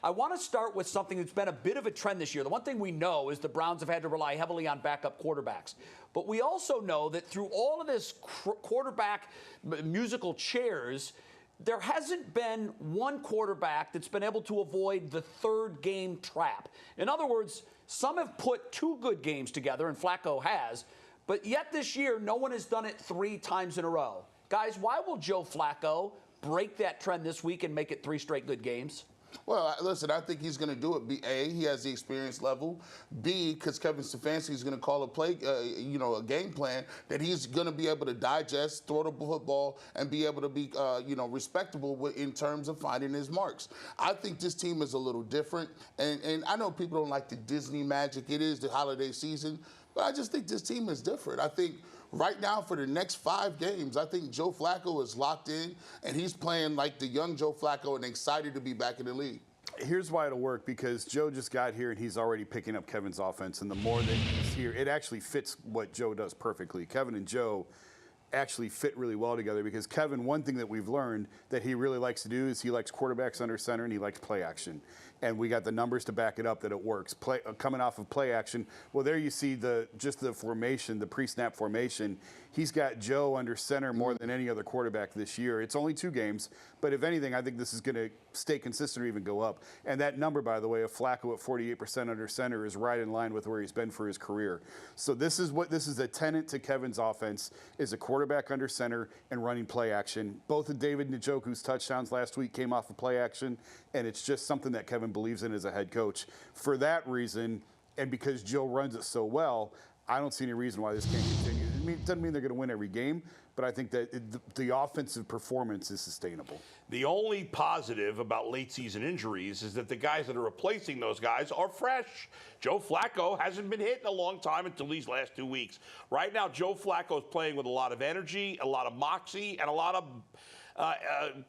I want to start with something that's been a bit of a trend this year. The one thing we know is the Browns have had to rely heavily on backup quarterbacks. But we also know that through all of this quarterback musical chairs, there hasn't been one quarterback that's been able to avoid the third game trap. In other words, some have put 2 good games together, and Flacco has, but yet this year, no one has done it 3 times in a row. Guys, why will Joe Flacco break that trend this week and make it 3 straight good games? Well, listen, I think he's going to do it. A, he has the experience level. B, because Kevin Stefanski is going to call a game plan that he's going to be able to digest, throw the football, and be able to be, respectable in terms of finding his marks. I think this team is a little different, and I know people don't like the Disney magic. It is the holiday season, but I just think this team is different. I think right now, for the next 5 games, I think Joe Flacco is locked in, and he's playing like the young Joe Flacco and excited to be back in the league. Here's why it'll work, because Joe just got here and he's already picking up Kevin's offense, and the more that he's here, it actually fits what Joe does perfectly. Kevin and Joe actually fit really well together, because Kevin, one thing that we've learned that he really likes to do is he likes quarterbacks under center and he likes play action. And we got the numbers to back it up that it works. Coming off of play action, well, there you see the formation, the pre-snap formation. He's got Joe under center more than any other quarterback this year. It's only 2 games, but if anything, I think this is going to stay consistent or even go up. And that number, by the way, of Flacco at 48% under center is right in line with where he's been for his career. So this is a tenet to Kevin's offense, is a quarterback under center and running play action. Both of David Njoku's touchdowns last week came off of play action, and it's just something that Kevin believes in as a head coach. For that reason, and because Joe runs it so well, I don't see any reason why this can't continue. It doesn't mean they're going to win every game, but I think that the offensive performance is sustainable. The only positive about late season injuries is that the guys that are replacing those guys are fresh. Joe Flacco hasn't been hit in a long time until these last 2 weeks. Right now, Joe Flacco is playing with a lot of energy, a lot of moxie, and a lot of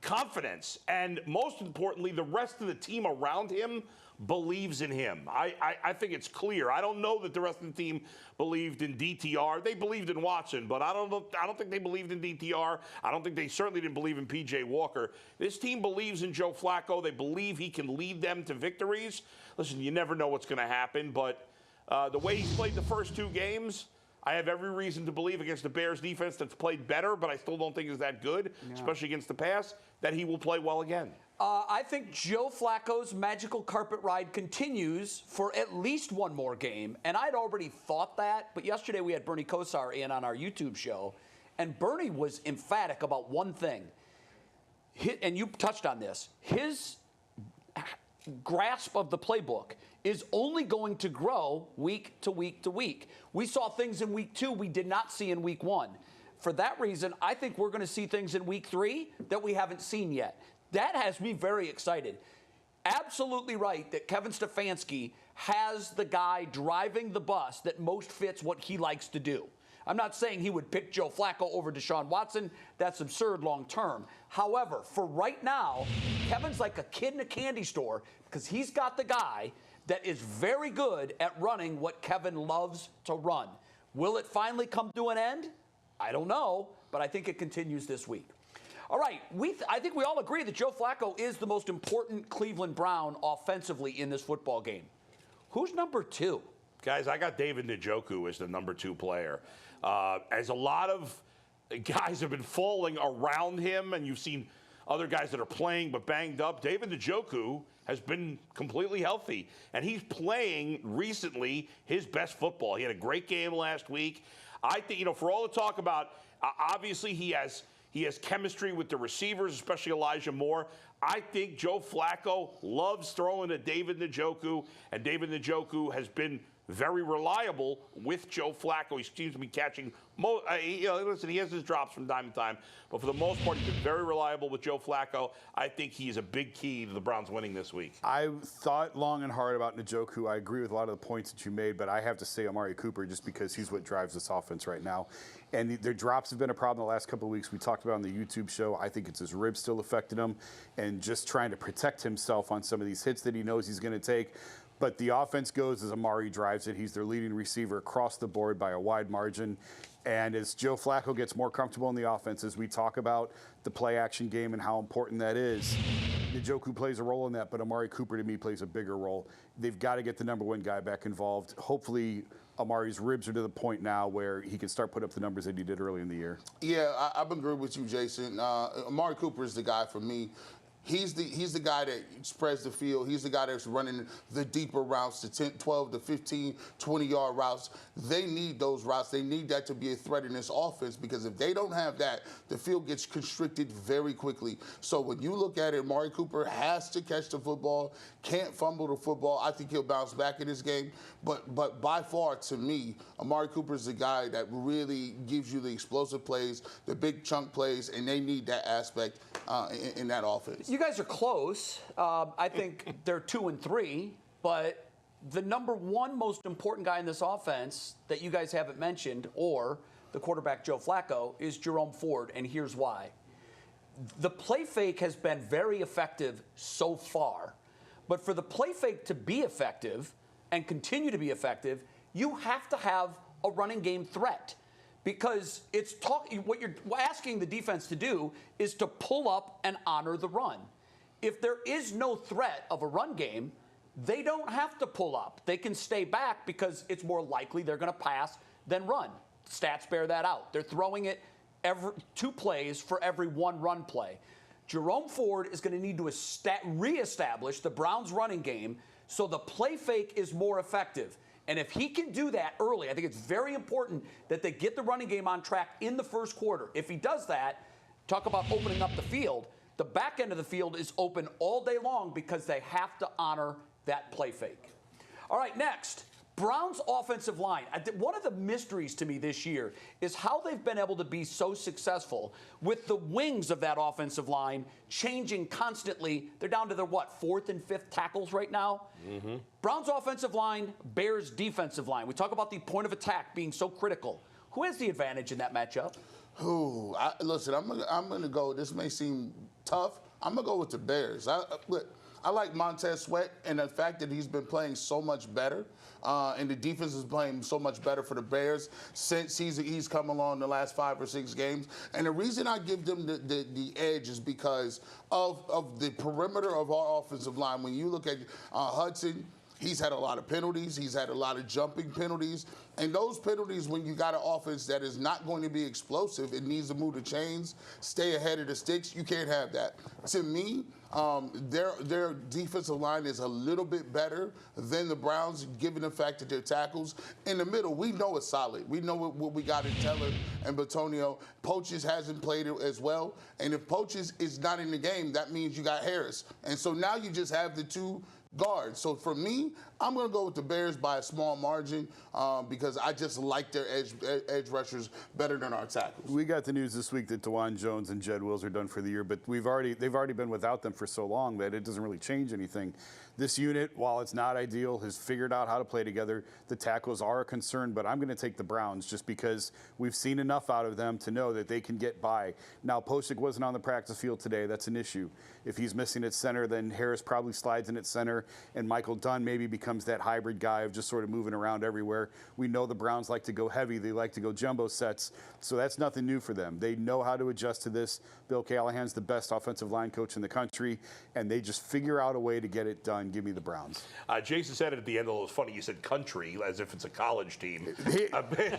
confidence. And most importantly, the rest of the team around him believes in him. I think it's clear. I don't know that the rest of the team believed in DTR. They believed in Watson, but I don't think they believed in DTR. I don't think they certainly didn't believe in P.J. Walker. This team believes in Joe Flacco. They believe he can lead them to victories. Listen, you never know what's going to happen, but the way he's played the first 2 games, I have every reason to believe against the Bears defense that's played better, but I still don't think is that good, especially against the pass, that he will play well again. I think Joe Flacco's magical carpet ride continues for at least 1 more game, and I'd already thought that, but yesterday we had Bernie Kosar in on our YouTube show, and Bernie was emphatic about one thing, and you touched on this. His grasp of the playbook is only going to grow week to week to week. We saw things in week 2 we did not see in week 1. For that reason, I think we're going to see things in week 3 that we haven't seen yet. That has me very excited. Absolutely right that Kevin Stefanski has the guy driving the bus that most fits what he likes to do. I'm not saying he would pick Joe Flacco over Deshaun Watson. That's absurd long term. However, for right now, Kevin's like a kid in a candy store because he's got the guy that is very good at running what Kevin loves to run. Will it finally come to an end? I don't know, but I think it continues this week. All right, I think we all agree that Joe Flacco is the most important Cleveland Brown offensively in this football game. Who's number 2? Guys, I got David Njoku as the number 2 player. As a lot of guys have been falling around him, and you've seen other guys that are playing but banged up, David Njoku has been completely healthy, and he's playing recently his best football. He had a great game last week. I think, for all the talk about, obviously he has chemistry with the receivers, especially Elijah Moore. I think Joe Flacco loves throwing to David Njoku, and David Njoku has been very reliable with Joe Flacco. He seems to be catching listen, he has his drops from time to time, but for the most part, he's been very reliable with Joe Flacco. I think he is a big key to the Browns winning this week. I thought long and hard about Njoku. I agree with a lot of the points that you made, but I have to say Amari Cooper just because he's what drives this offense right now. And their drops have been a problem the last couple of weeks. We talked about on the YouTube show. I think it's his ribs still affected him and just trying to protect himself on some of these hits that he knows he's going to take. But the offense goes as Amari drives it. He's their leading receiver across the board by a wide margin. And as Joe Flacco gets more comfortable in the offense, as we talk about the play-action game and how important that is, Njoku plays a role in that, but Amari Cooper to me plays a bigger role. They've got to get the number 1 guy back involved. Hopefully, Amari's ribs are to the point now where he can start putting up the numbers that he did early in the year. Yeah, I've agreed with you, Jason. Amari Cooper is the guy for me. He's the guy that spreads the field. He's the guy that's running the deeper routes, the 10, 12 to 15, 20-yard routes. They need those routes. They need that to be a threat in this offense because if they don't have that, the field gets constricted very quickly. So when you look at it, Amari Cooper has to catch the football, can't fumble the football. I think he'll bounce back in this game. But by far, to me, Amari Cooper is the guy that really gives you the explosive plays, the big chunk plays, and they need that aspect in that offense. You guys are close. I think they're 2 and 3, but the number 1 most important guy in this offense that you guys haven't mentioned, or the quarterback Joe Flacco, is Jerome Ford, and here's why. The play fake has been very effective so far, but for the play fake to be effective and continue to be effective, you have to have a running game threat. Because what you're asking the defense to do is to pull up and honor the run. If there is no threat of a run game, they don't have to pull up. They can stay back because it's more likely they're going to pass than run. Stats bear that out. They're throwing it 2 plays for every 1 run play. Jerome Ford is going to need to reestablish the Browns' running game so the play fake is more effective. And if he can do that early, I think it's very important that they get the running game on track in the first quarter. If he does that, talk about opening up the field, the back end of the field is open all day long because they have to honor that play fake. All right, next, Browns offensive line. One of the mysteries to me this year is how they've been able to be so successful with the wings of that offensive line changing constantly. They're down to their, 4th and 5th tackles right now? Mm-hmm. Browns offensive line, Bears defensive line. We talk about the point of attack being so critical. Who has the advantage in that matchup? Listen, I'm gonna go. This may seem tough. I'm gonna go with the Bears. I like Montez Sweat and the fact that he's been playing so much better, and the defense is playing so much better for the Bears since he's come along the last 5 or 6 games. And the reason I give them the edge is because of the perimeter of our offensive line. When you look at Hudson, he's had a lot of penalties. He's had a lot of jumping penalties. And those penalties, when you got an offense that is not going to be explosive, it needs to move the chains, stay ahead of the sticks, you can't have that. To me, their defensive line is a little bit better than the Browns, given the fact that their tackles in the middle, we know it's solid. We know what we got in Teller and Batonio. Poaches hasn't played it as well. And if Poaches is not in the game, that means you got Harris. And so now you just have the 2 guards. So for me, I'm going to go with the Bears by a small margin because I just like their edge rushers better than our tackles. We got the news this week that DeJuan Jones and Jed Wills are done for the year, but they've already been without them for so long that it doesn't really change anything. This unit, while it's not ideal, has figured out how to play together. The tackles are a concern, but I'm going to take the Browns just because we've seen enough out of them to know that they can get by. Now, Posick wasn't on the practice field today. That's an issue. If he's missing at center, then Harris probably slides in at center, and Michael Dunn maybe becomes that hybrid guy of just sort of moving around everywhere. We know the Browns like to go heavy. They like to go jumbo sets, so that's nothing new for them. They know how to adjust to this. Bill Callahan's the best offensive line coach in the country, and they just figure out a way to get it done. Give me the Browns. Jason said it at the end, although it was funny, you said country, as if it's a college team. College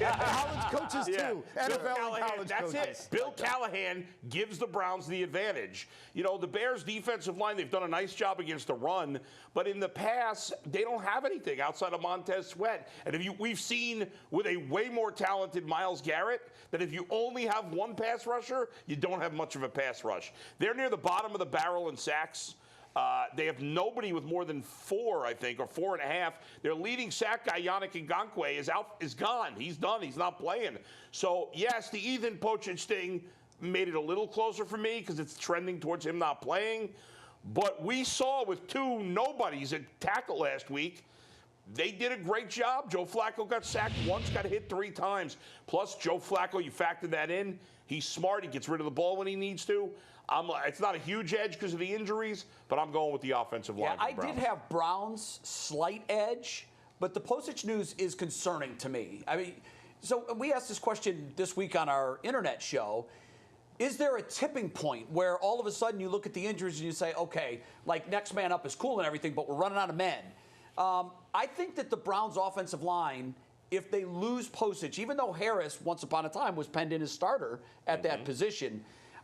coaches, too. Yeah. NFL and college that's coaches. it. Bill Callahan gives the Browns the advantage. You know, the Bears' defensive line, they've done a nice job against the run, but in the pass, they don't have anything outside of Montez Sweat. And we've seen with a way more talented Myles Garrett that if you only have one pass rusher, you don't have much of a pass rush. They're near the bottom of the barrel in sacks. They have nobody with more than 4, I think, or 4.5. Their leading sack guy, Yannick Ngakoue, is gone. He's done. He's not playing. So, yes, the Ethan Pochich thing made it a little closer for me because it's trending towards him not playing. But we saw with 2 nobodies at tackle last week, they did a great job. Joe Flacco got sacked once, got hit 3 times. Plus, Joe Flacco, you factor that in. He's smart. He gets rid of the ball when he needs to. It's not a huge edge because of the injuries, but I'm going with the offensive line. Yeah, I did have Browns slight edge, but the Postage news is concerning to me. I mean, so we asked this question this week on our internet show. is there a tipping point where all of a sudden you look at the injuries and you say, okay, like next man up is cool and everything, but we're running out of men? I think that the Browns' offensive line, if they lose Postage, even though Harris, once upon a time, was penned in as starter at that position,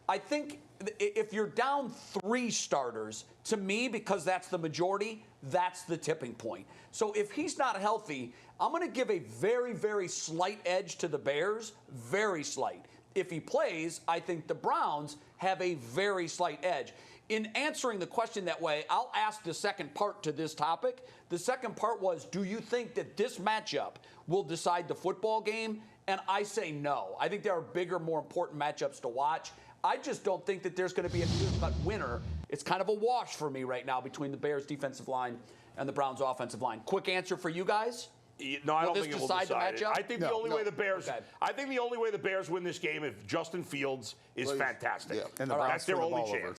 I think if you're down 3 starters, to me, because that's the majority, that's the tipping point. So if he's not healthy, I'm going to give a very, very slight edge to the Bears, very slight. If he plays, I think the Browns have a very slight edge. In answering the question that way, I'll ask the second part to this topic. The second part was, do you think that this matchup will decide the football game? And I say no. I think there are bigger, more important matchups to watch. I just don't think that there's going to be a clear-cut winner. It's kind of a wash for me right now between the Bears' defensive line and the Browns' offensive line. Quick answer for you guys? No, I don't think it will decide the matchup? I think the only way the Bears. Okay. I think the only way the Bears win this game if Justin Fields is fantastic. Yeah. And the Browns that's their turn the only ball chance. over.